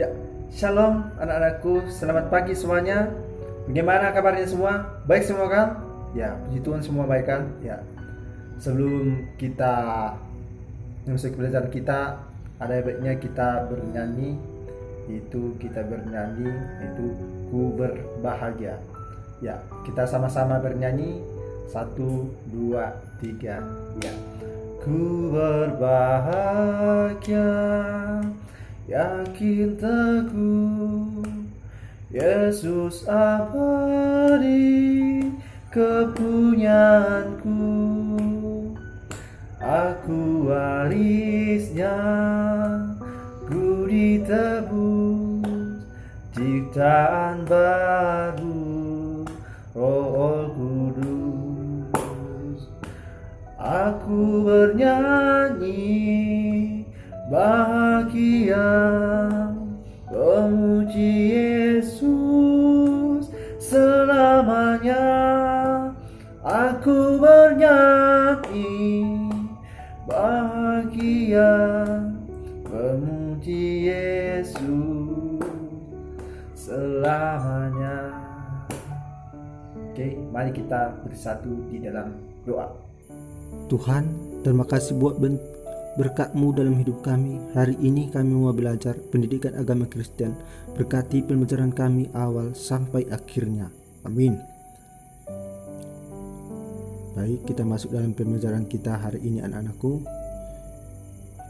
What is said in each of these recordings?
Ya, shalom anak-anakku, selamat pagi semuanya. Bagaimana kabarnya semua? Baik semua kan? Ya, puji Tuhan semua baik kan? Ya, sebelum kita masuk pelajaran kita, ada baiknya kita bernyanyi. Kita bernyanyi, itu ku berbahagia. Ya, kita sama-sama bernyanyi. 1, 2, 3. Ya, ku berbahagia, yakin teguh, Yesus abadi kepunyaanku. Aku warisnya, ku ditebus, ciptaan baru, Roh Kudus. Aku bernyanyi bahagia, memuji Yesus selamanya. Aku bernyanyi bahagia, memuji Yesus selamanya. Oke, mari kita bersatu di dalam doa. Tuhan, terima kasih buat berkat-Mu dalam hidup kami. Hari ini kami mau belajar pendidikan agama Kristen. Berkati pembelajaran kami awal sampai akhirnya. Amin. Baik, kita masuk dalam pembelajaran kita hari ini anak-anakku.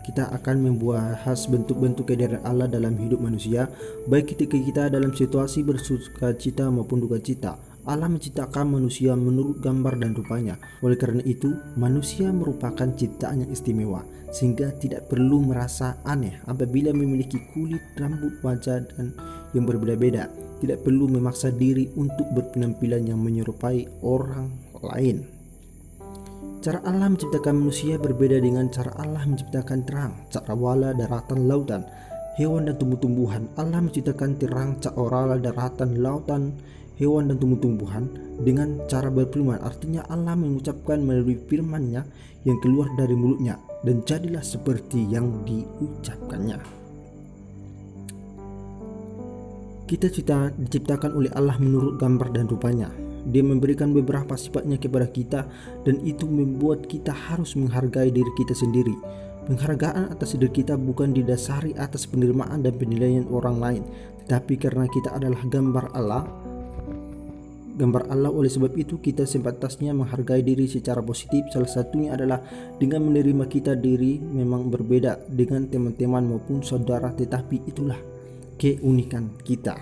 Kita akan membahas bentuk-bentuk kehadiran Allah dalam hidup manusia, baik ketika kita dalam situasi bersukacita maupun duka cita. Allah menciptakan manusia menurut gambar dan rupanya. Oleh karena itu, manusia merupakan ciptaan yang istimewa, sehingga tidak perlu merasa aneh apabila memiliki kulit, rambut, wajah dan yang berbeda-beda. Tidak perlu memaksa diri untuk berpenampilan yang menyerupai orang lain. Cara Allah menciptakan manusia berbeda dengan cara Allah menciptakan terang, cakrawala, daratan, lautan, hewan dan tumbuh-tumbuhan. Allah menciptakan terang, cakrawala, daratan, lautan, hewan dan tumbuh-tumbuhan dengan cara berfirman. Artinya Allah mengucapkan melalui firman-Nya yang keluar dari mulutnya, dan jadilah seperti yang diucapkannya. Kita diciptakan oleh Allah menurut gambar dan rupanya. Dia memberikan beberapa sifatnya kepada kita, dan itu membuat kita harus menghargai diri kita sendiri. Penghargaan atas diri kita bukan didasari atas penerimaan dan penilaian orang lain, tetapi karena kita adalah gambar Allah. Oleh sebab itu kita sepantasnya menghargai diri secara positif. Salah satunya adalah dengan menerima kita diri memang berbeda dengan teman-teman maupun saudara, tetapi itulah keunikan kita.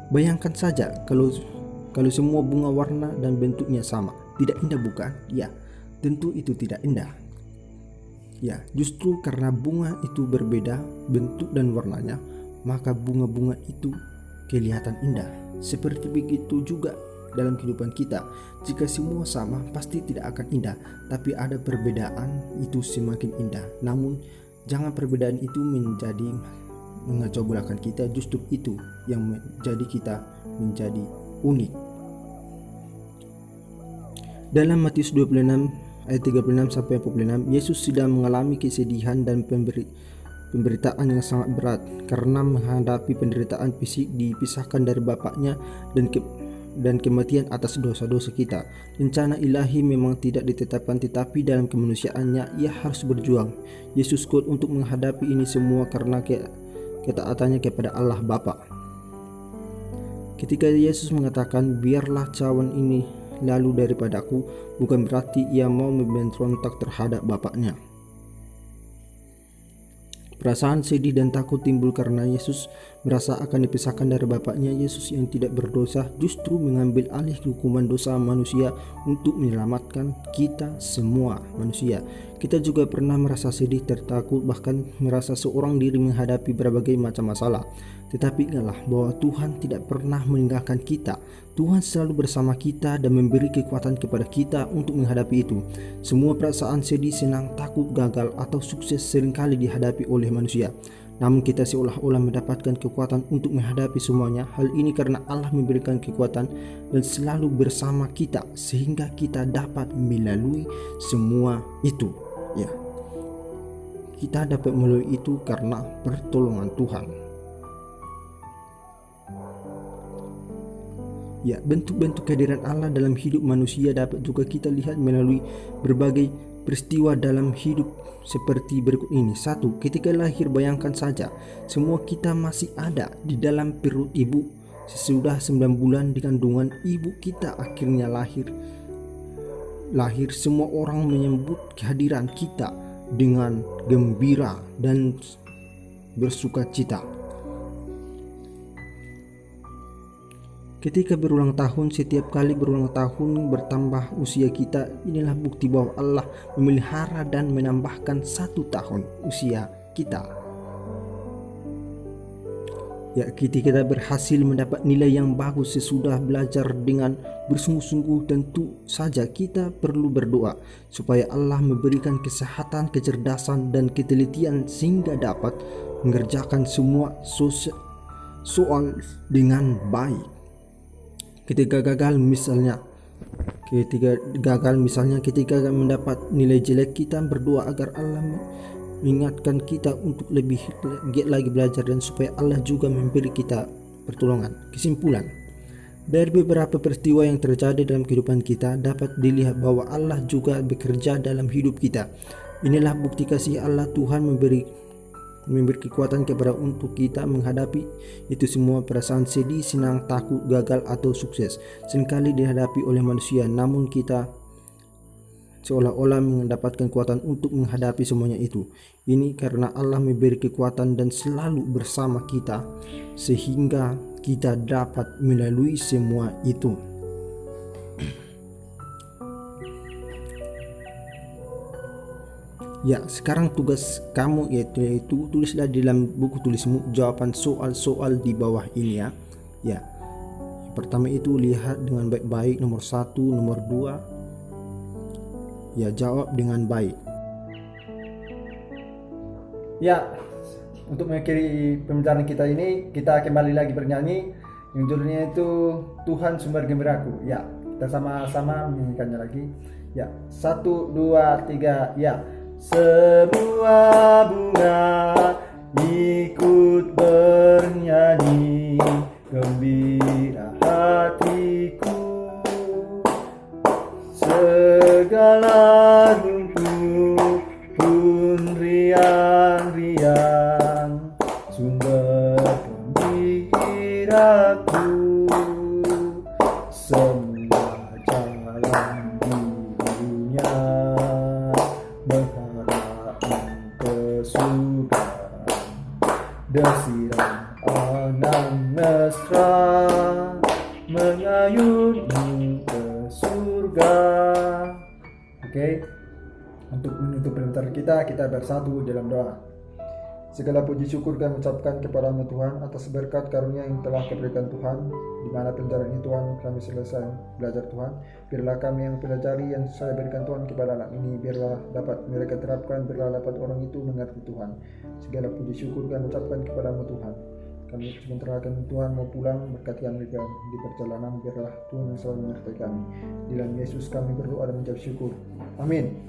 Bayangkan saja kalau semua bunga warna dan bentuknya sama. Tidak indah bukan? Ya, tentu itu tidak indah. Ya, justru karena bunga itu berbeda bentuk dan warnanya, maka bunga-bunga itu kelihatan indah. Seperti begitu juga dalam kehidupan kita. Jika semua sama, pasti tidak akan indah. Tapi ada perbedaan, itu semakin indah. Namun jangan perbedaan itu menjadi mengacau belakan kita. Justru itu yang menjadi kita menjadi unik. Dalam Matius 26 ayat 36 sampai 46, Yesus sedang mengalami kesedihan dan pemberitaan yang sangat berat karena menghadapi penderitaan fisik, dipisahkan dari Bapaknya dan kematian atas dosa-dosa kita. Rencana ilahi memang tidak ditetapkan, tetapi dalam kemanusiaannya ia harus berjuang. Yesus kuat untuk menghadapi ini semua karena ketaatannya kepada Allah Bapa. Ketika Yesus mengatakan, biarlah cawan ini lalu daripadaku, bukan berarti ia mau memberontak terhadap Bapaknya. Perasaan sedih dan takut timbul karena Yesus merasa akan dipisahkan dari Bapaknya. Yesus yang tidak berdosa justru mengambil alih hukuman dosa manusia untuk menyelamatkan kita semua manusia. Kita juga pernah merasa sedih, tertakut, bahkan merasa seorang diri menghadapi berbagai macam masalah. Tetapi ingatlah bahwa Tuhan tidak pernah meninggalkan kita. Tuhan selalu bersama kita dan memberi kekuatan kepada kita untuk menghadapi itu. Semua perasaan sedih, senang, takut, gagal, atau sukses seringkali dihadapi oleh manusia. Namun kita seolah-olah mendapatkan kekuatan untuk menghadapi semuanya. Hal ini karena Allah memberikan kekuatan dan selalu bersama kita, sehingga kita dapat melalui semua itu. Ya, kita dapat melalui itu karena pertolongan Tuhan. Ya, bentuk-bentuk kehadiran Allah dalam hidup manusia dapat juga kita lihat melalui berbagai peristiwa dalam hidup seperti berikut ini. 1. Ketika lahir, bayangkan saja, semua kita masih ada di dalam perut ibu. Sesudah 9 bulan di kandungan, ibu kita akhirnya lahir, semua orang menyambut kehadiran kita dengan gembira dan bersuka cita. Ketika berulang tahun, setiap kali berulang tahun bertambah usia kita, inilah bukti bahwa Allah memelihara dan menambahkan 1 tahun usia kita. Ya, ketika kita berhasil mendapat nilai yang bagus sesudah belajar dengan bersungguh-sungguh, tentu saja kita perlu berdoa supaya Allah memberikan kesehatan, kecerdasan, dan ketelitian sehingga dapat mengerjakan semua soal dengan baik. Ketika gagal misalnya ketika mendapat nilai jelek, kita berdoa agar Allah mengingatkan kita untuk lebih giat lagi belajar dan supaya Allah juga memberi kita pertolongan. Kesimpulan, dari beberapa peristiwa yang terjadi dalam kehidupan kita dapat dilihat bahwa Allah juga bekerja dalam hidup kita. Inilah bukti kasih Allah. Tuhan memberi kekuatan kepada untuk kita menghadapi itu semua. Perasaan sedih, senang, takut, gagal, atau sukses seringkali dihadapi oleh manusia, namun kita seolah-olah mendapatkan kekuatan untuk menghadapi semuanya itu. Ini karena Allah memberi kekuatan dan selalu bersama kita sehingga kita dapat melalui semua itu. Ya, sekarang tugas kamu yaitu tulislah di dalam buku tulismu jawaban soal-soal di bawah ini ya. Ya. Yang pertama itu lihat dengan baik-baik, nomor 1, nomor 2. Ya, jawab dengan baik. Ya, untuk mengakhiri pembicaraan kita ini, kita kembali lagi bernyanyi yang judulnya itu Tuhan Sumber Gembiraku. Ya, kita sama-sama menyanyikannya lagi. Ya, 1, 2, 3, ya. Semua bunga ikut bernyanyi, gembira hatiku. Segala rumput pun riang-riang, sumber gembiraku. Semua jalan di dunia ke surga, desiran anang mesra mengayunmu ke surga. Oke. Untuk menutup pembicaraan kita bersatu dalam doa. Segala puji syukur kami ucapkan kepadamu Tuhan atas berkat karunia yang telah diberikan Tuhan. Di mana pelajaran ini Tuhan kami selesai belajar Tuhan. Biarlah kami yang pelajari yang saya berikan Tuhan kepada anak ini, biarlah dapat mereka terapkan, biarlah dapat orang itu mengerti Tuhan. Segala puji syukur kami ucapkan kepadamu Tuhan. Kami sebentar akan Tuhan mau pulang, berkati kami di perjalanan, biarlah Tuhan yang selalu menyertai kami. Di dalam Yesus kami berdoa dan mengucap syukur. Amin.